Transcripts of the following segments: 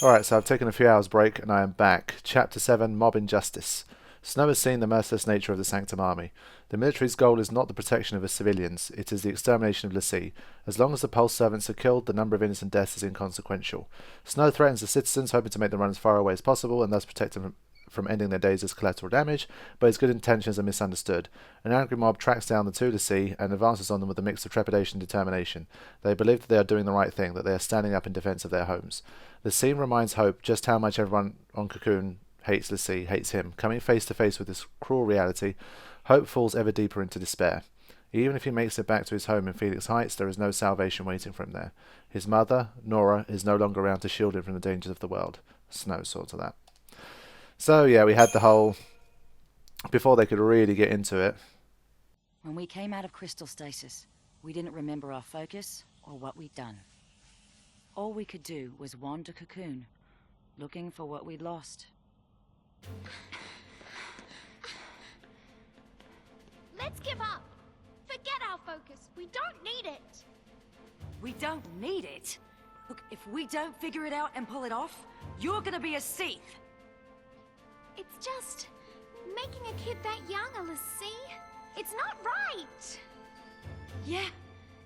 Alright, so I've taken a few hours break and I am back. Chapter 7, Mob Injustice. Snow has seen the merciless nature of the Sanctum army. The military's goal is not the protection of the civilians, it is the extermination of l'Cie. As long as the Pulse servants are killed, the number of innocent deaths is inconsequential. Snow threatens the citizens, hoping to make them run as far away as possible and thus protect them from ending their days as collateral damage, but his good intentions are misunderstood. An angry mob tracks down the two l'Cie and advances on them with a mix of trepidation and determination. They believe that they are doing the right thing, that they are standing up in defense of their homes. The scene reminds Hope just how much everyone on Cocoon hates l'Cie, hates him. Coming face to face with this cruel reality, Hope falls ever deeper into despair. Even if he makes it back to his home in Phoenix Heights, there is no salvation waiting for him there. His mother, Nora, is no longer around to shield him from the dangers of the world. Snow saw to that. So yeah, we had the whole... Before they could really get into it. When we came out of crystal stasis, we didn't remember our focus or what we'd done. All we could do was wander Cocoon, looking for what we'd lost. Let's give up. Forget our focus. We don't need it. We don't need it? Look, if we don't figure it out and pull it off, you're gonna be a Sith. It's just making a kid that young, l'Cie. It's not right. Yeah,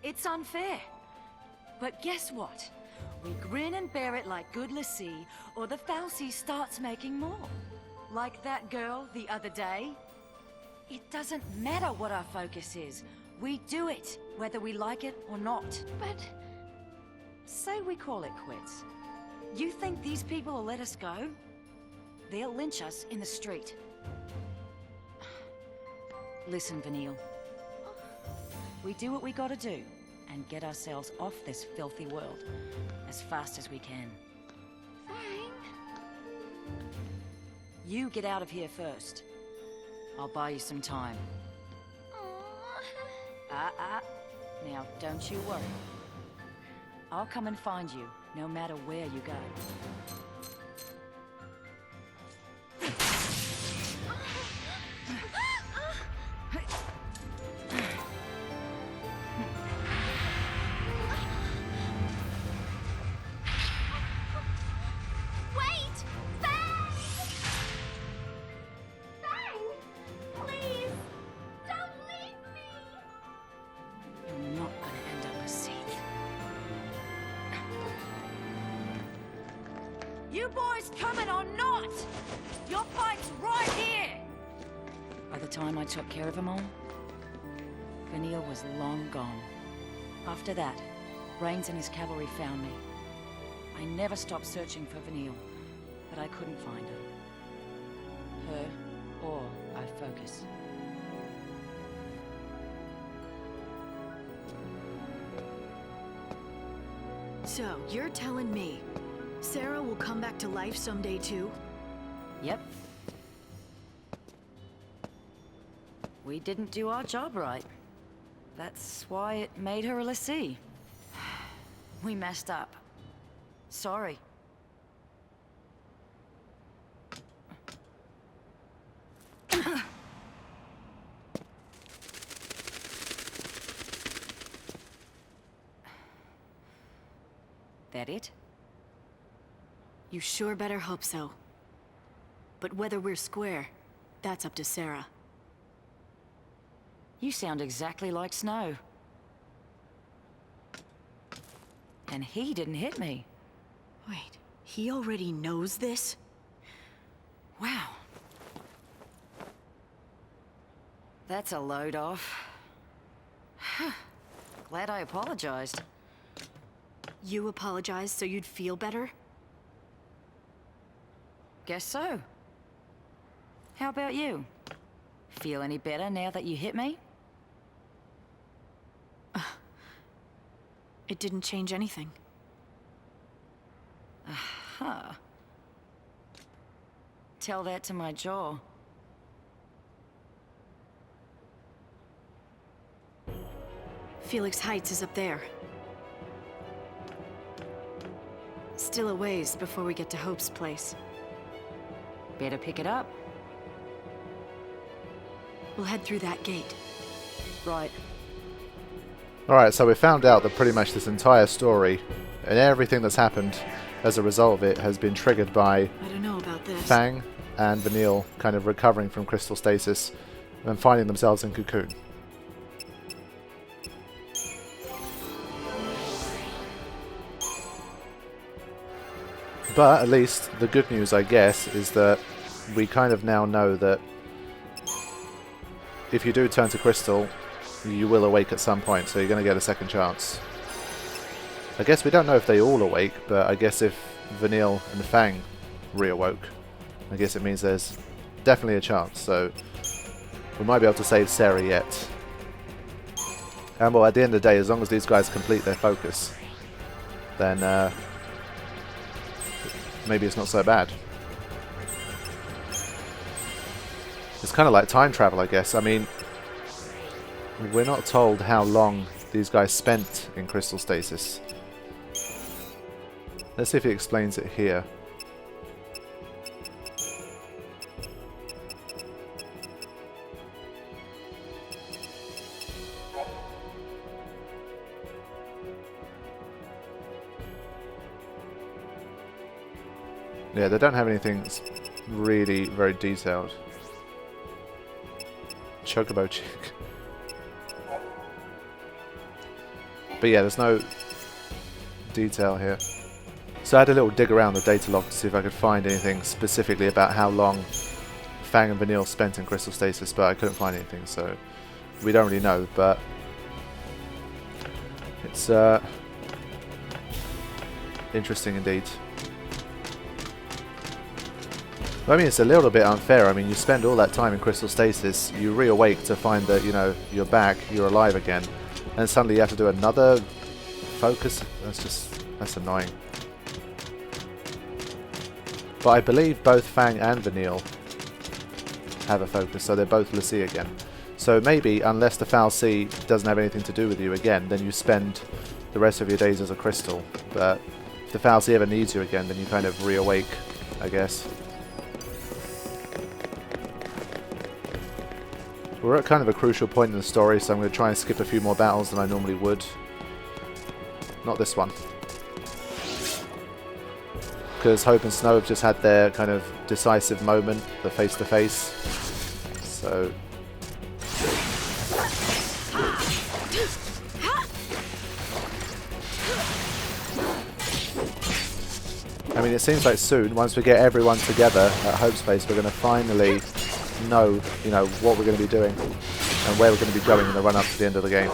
it's unfair. But guess what? We grin and bear it like good l'Cie, or the Fal'Cie starts making more. Like that girl the other day. It doesn't matter what our focus is. We do it, whether we like it or not. But... Say we call it quits. You think these people will let us go? They'll lynch us in the street. Listen, Vanille. We do what we gotta do, and get ourselves off this filthy world as fast as we can. Fang? You get out of here first. I'll buy you some time. Aww. Now, don't you worry. I'll come and find you, no matter where you go. Wait! Fang! Fang! Please! Don't leave me! You're not gonna end up a Sith. You boys coming or not? Your fight's right here! By the time I took care of them all, Vanille was long gone. After that, Rains and his cavalry found me. I never stopped searching for Vanille, but I couldn't find her. Her or our focus. So, you're telling me Sarah will come back to life someday too? Yep. We didn't do our job right. That's why it made her a l'Cie. We messed up. Sorry. That it? You sure better hope so. But whether we're square, that's up to Sarah. You sound exactly like Snow. And he didn't hit me. Wait, he already knows this? Wow. That's a load off. Glad I apologized. You apologized so you'd feel better? Guess so. How about you? Feel any better now that you hit me? It didn't change anything. Huh. Tell that to my jaw. Felix Heights is up there. Still a ways before we get to Hope's place. Better pick it up. We'll head through that gate. Right. Alright, so we found out that pretty much this entire story and everything that's happened as a result of it, has been triggered by I don't know about this. Fang and Vanille kind of recovering from crystal stasis and finding themselves in Cocoon. But at least the good news, I guess, is that we kind of now know that if you do turn to crystal, you will awake at some point, so you're going to get a second chance. I guess we don't know if they all awake, but I guess if Vanille and Fang reawoke, I guess it means there's definitely a chance, so we might be able to save Sarah yet. And well, at the end of the day, as long as these guys complete their focus, then maybe it's not so bad. It's kind of like time travel, I guess. I mean, we're not told how long these guys spent in crystal stasis. Let's see if he explains it here. Yeah, they don't have anything that's really very detailed. Chocobo chick. But yeah, there's no detail here. So I had a little dig around the data log to see if I could find anything specifically about how long Fang and Vanille spent in crystal stasis, but I couldn't find anything, so we don't really know, but it's interesting indeed. I mean, it's a little bit unfair. I mean, you spend all that time in crystal stasis, you reawake to find that, you know, you're back, you're alive again, and suddenly you have to do another focus. That's annoying. But I believe both Fang and Vanille have a focus, so they're both l'Cie again. So maybe, unless the Foul Sea doesn't have anything to do with you again, then you spend the rest of your days as a crystal. But if the Foul Sea ever needs you again, then you kind of reawake, I guess. We're at kind of a crucial point in the story, so I'm going to try and skip a few more battles than I normally would. Not this one. Because Hope and Snow have just had their kind of decisive moment, the face-to-face. So... I mean, it seems like soon, once we get everyone together at Hope Space, we're going to finally know, you know, what we're going to be doing and where we're going to be going in the run-up to the end of the game.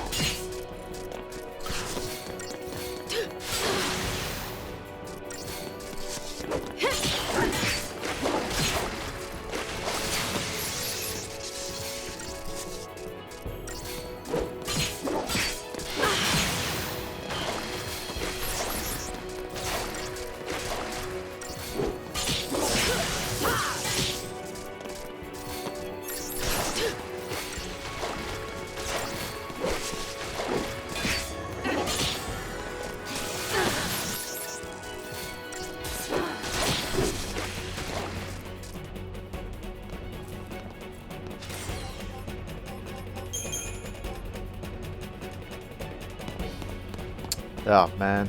Oh man,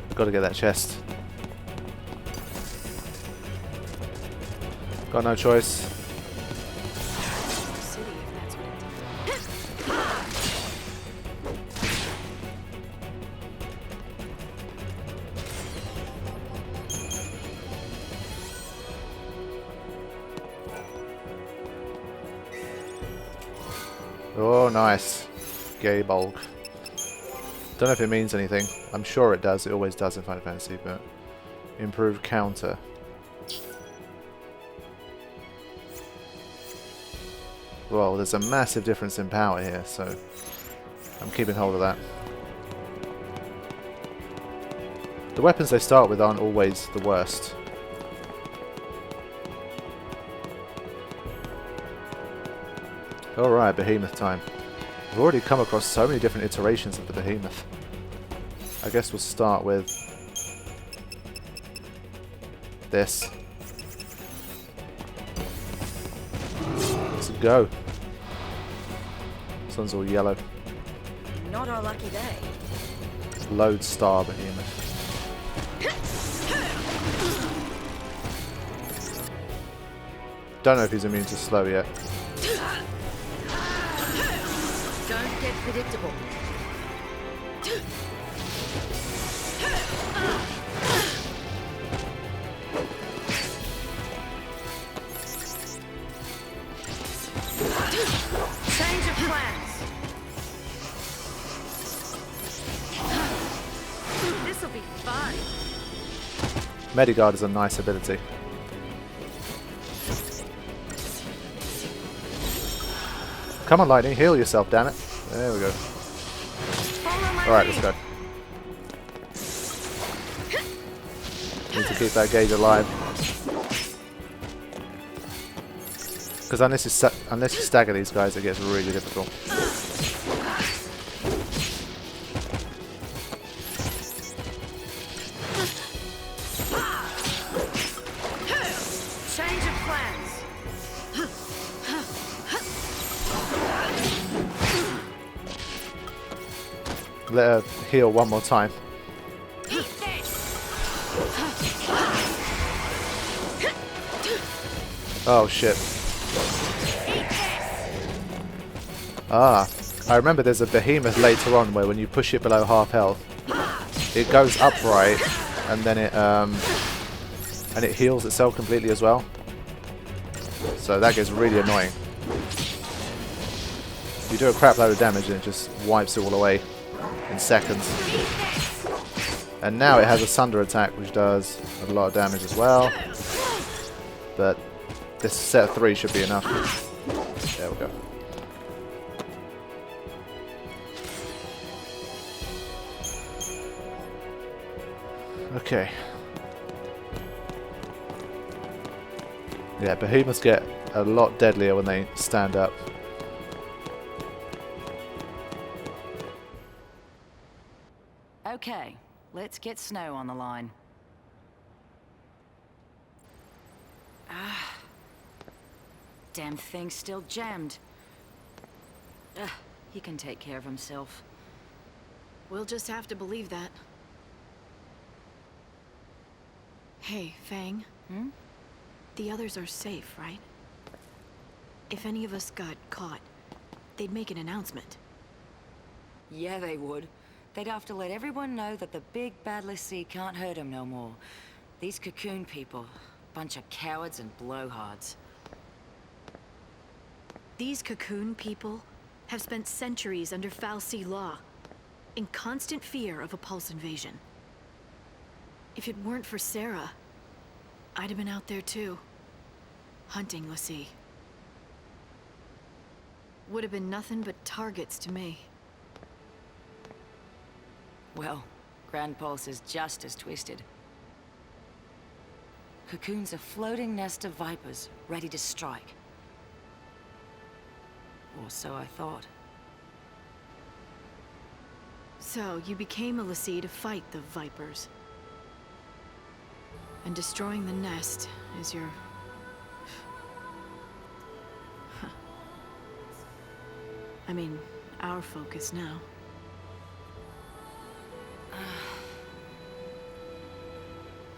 I've got to get that chest. Got no choice. Oh, nice. Gay bulk. Don't know if it means anything. I'm sure it does. It always does in Final Fantasy, but improved counter. Well, there's a massive difference in power here, so I'm keeping hold of that. The weapons they start with aren't always the worst. Alright, Behemoth time. We've already come across so many different iterations of the Behemoth. I guess we'll start with this. Let's go. This one's all yellow. Not our lucky day. Lodestar Behemoth. don't know if he's immune to slow yet. Don't get predictable. Change of plans. This'll be fun. Medigard is a nice ability. Come on, Lightning, heal yourself, damn it. There we go. Alright, let's go. Need to keep that gauge alive. Because unless you stagger these guys, it gets really difficult. Change of plans. Let her heal one more time. Oh shit. Ah, I remember there's a behemoth later on where when you push it below half health, it goes upright and then it heals itself completely as well. So that gets really annoying. You do a crap load of damage and it just wipes it all away in seconds. And now it has a Sunder attack which does a lot of damage as well. But this set of 3 should be enough. There we go. Okay. Yeah, behemoths get a lot deadlier when they stand up. Okay, let's get Snow on the line. Ah. Damn thing's still jammed. He can take care of himself. We'll just have to believe that. Hey, Fang. Hmm? The others are safe, right? If any of us got caught, they'd make an announcement. Yeah, they would. They'd have to let everyone know that the big bad Lassie can't hurt him no more. These Cocoon people, bunch of cowards and blowhards. These Cocoon people have spent centuries under Fal'Cie law, in constant fear of a Pulse invasion. If it weren't for Sarah, I'd have been out there too, hunting Lassie. Would have been nothing but targets to me. Well, Grand Pulse is just as twisted. Cocoon's a floating nest of vipers, ready to strike. Or so I thought. So, you became a Lassie to fight the Vipers. And destroying the nest is your... I mean, our focus now.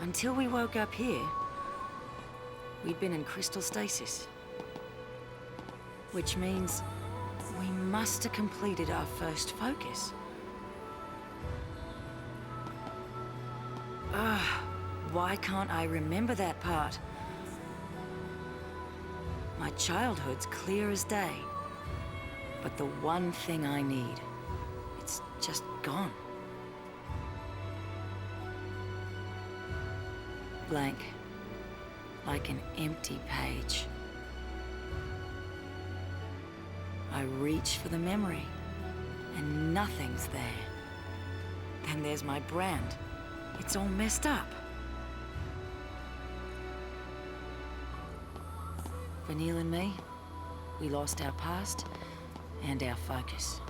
Until we woke up here, we'd been in crystal stasis. Which means we must have completed our first focus. Why can't I remember that part? My childhood's clear as day. But the one thing I need, it's just gone. Blank. Like an empty page. I reach for the memory, and nothing's there. Then there's my brand. It's all messed up. Vanille and me, we lost our past and our focus.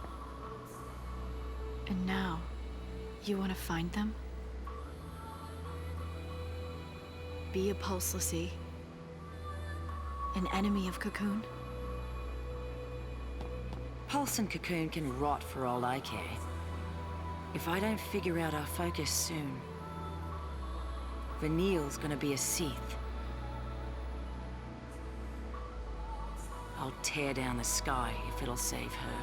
And now, you want to find them? Be a Pulse Lassie? An enemy of Cocoon? Pulse and Cocoon can rot for all I care. If I don't figure out our focus soon, Vanille's gonna be a Seath. I'll tear down the sky if it'll save her.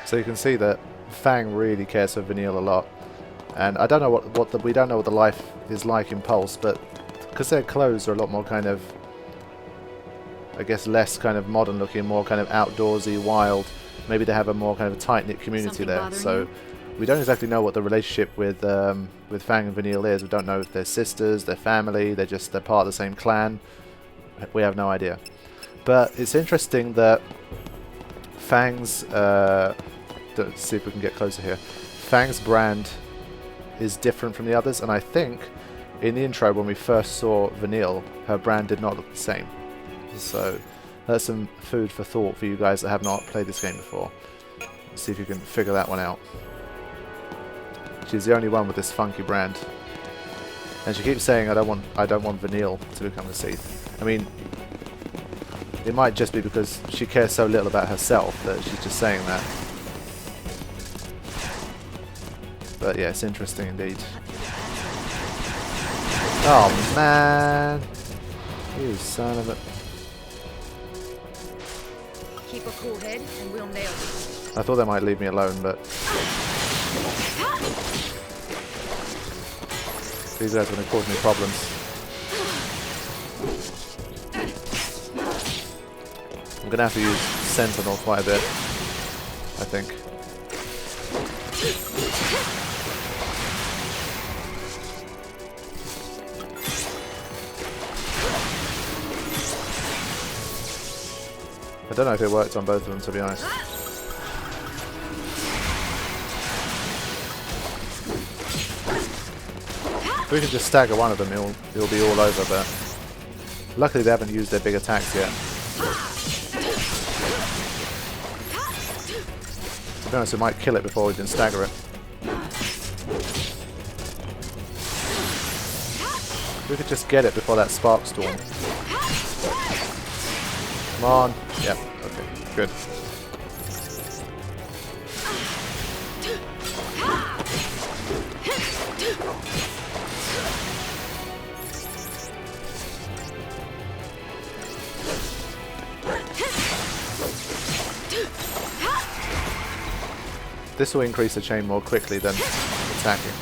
So you can see that Fang really cares for Vanille a lot, and I don't know we don't know what the life is like in Pulse, but because their clothes are a lot more kind of, I guess, less kind of modern looking, more kind of outdoorsy, wild. Maybe they have a more kind of tight-knit community Something there. bothering So you? we don't exactly know what the relationship with Fang and Vanille is. We don't know if they're sisters, they're family, they're part of the same clan. We have no idea. But it's interesting that Fang's let's see if we can get closer here. Fang's brand is different from the others, and I think in the intro when we first saw Vanille, her brand did not look the same. So that's some food for thought for you guys that have not played this game before. Let's see if you can figure that one out. She's the only one with this funky brand, and she keeps saying, "I don't want Vanille to become a Seath." I mean, it might just be because she cares so little about herself that she's just saying that. But yeah, it's interesting indeed. Oh man! You son of a... Keep a cool head and we'll nail it. I thought they might leave me alone, but... these guys are going to cause me problems. I'm going to have to use Sentinel quite a bit, I think. I don't know if it worked on both of them, to be honest. If we can just stagger one of them, it'll be all over, but luckily they haven't used their big attacks yet. To be honest, we might kill it before we can stagger it. If we could just get it before that spark storm. Come on. Yep, okay, good. This will increase the chain more quickly than attacking.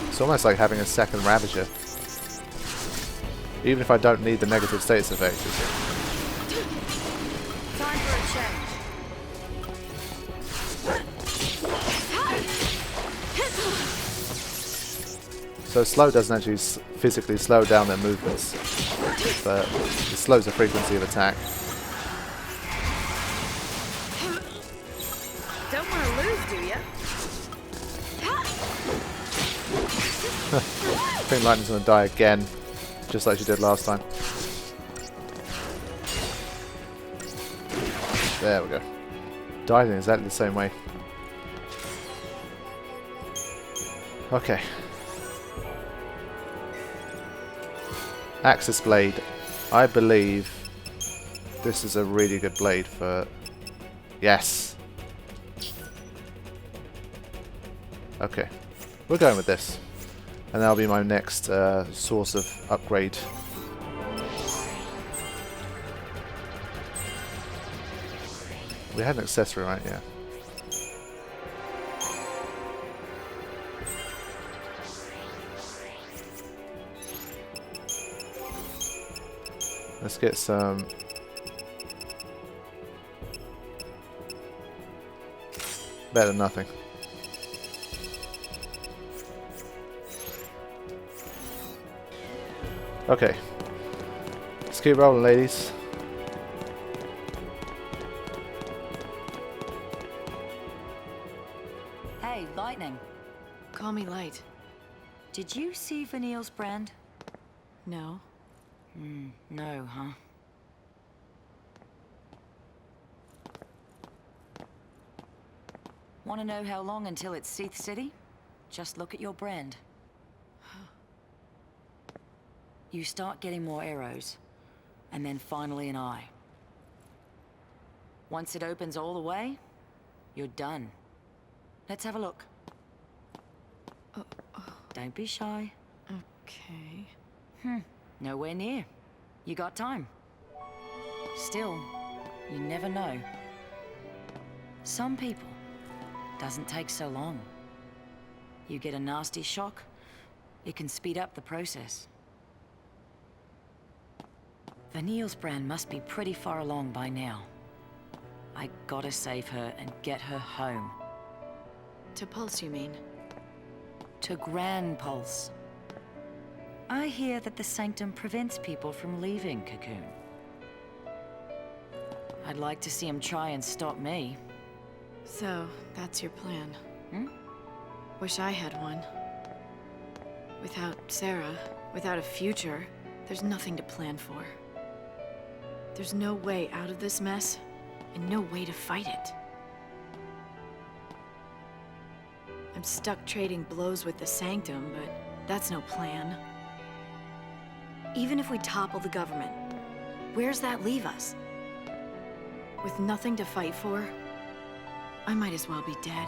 It's almost like having a second Ravager. Even if I don't need the negative status effect. Time for a change. So slow doesn't actually physically slow down their movements, but it slows the frequency of attack. Don't want to lose, do ya? I think Lightning's going to die again, just like she did last time. There we go. Died in exactly the same way. Okay. Axis Blade. I believe this is a really good blade for... Yes! Okay. We're going with this. And that'll be my next source of upgrade. We had an accessory, right? Yeah. Let's get some... better than nothing. Okay. Let's keep rolling, ladies. Hey, Lightning. Call me Light. Did you see Vanille's brand? No. No, huh? Want to know how long until it's Seath City? Just look at your brand. You start getting more arrows, and then finally an eye. Once it opens all the way, you're done. Let's have a look. Don't be shy. Okay. Nowhere near. You got time. Still, you never know. Some people, doesn't take so long. You get a nasty shock, it can speed up the process. Vanille's brand must be pretty far along by now. I gotta save her and get her home. To Pulse, you mean? To Grand Pulse. I hear that the Sanctum prevents people from leaving Cocoon. I'd like to see him try and stop me. So, that's your plan. Hmm? Wish I had one. Without Sarah, without a future, there's nothing to plan for. There's no way out of this mess, and no way to fight it. I'm stuck trading blows with the Sanctum, but that's no plan. Even if we topple the government, where's that leave us? With nothing to fight for, I might as well be dead.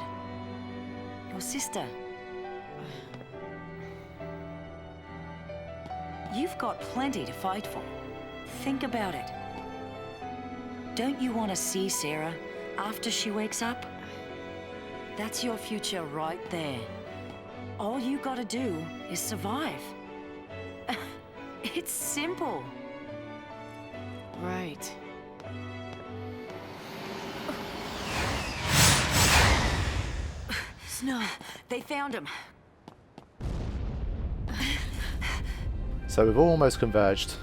Your sister. You've got plenty to fight for. Think about it. Don't you want to see Sarah after she wakes up? That's your future right there. All you gotta do is survive. It's simple. Right. Snow. They found him. So we've almost converged.